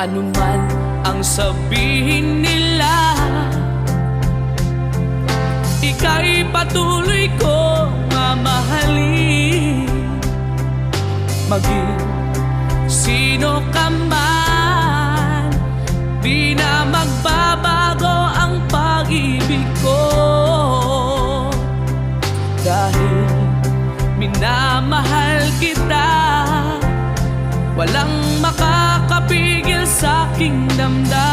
Anuman ang sabihin nila, ika'y patuloy kong mamahalin. Maging sino ka man, di na magbabago ang pag-ibig ko. Dahil minamahal kita, walang makakapigil sa aking damdamin.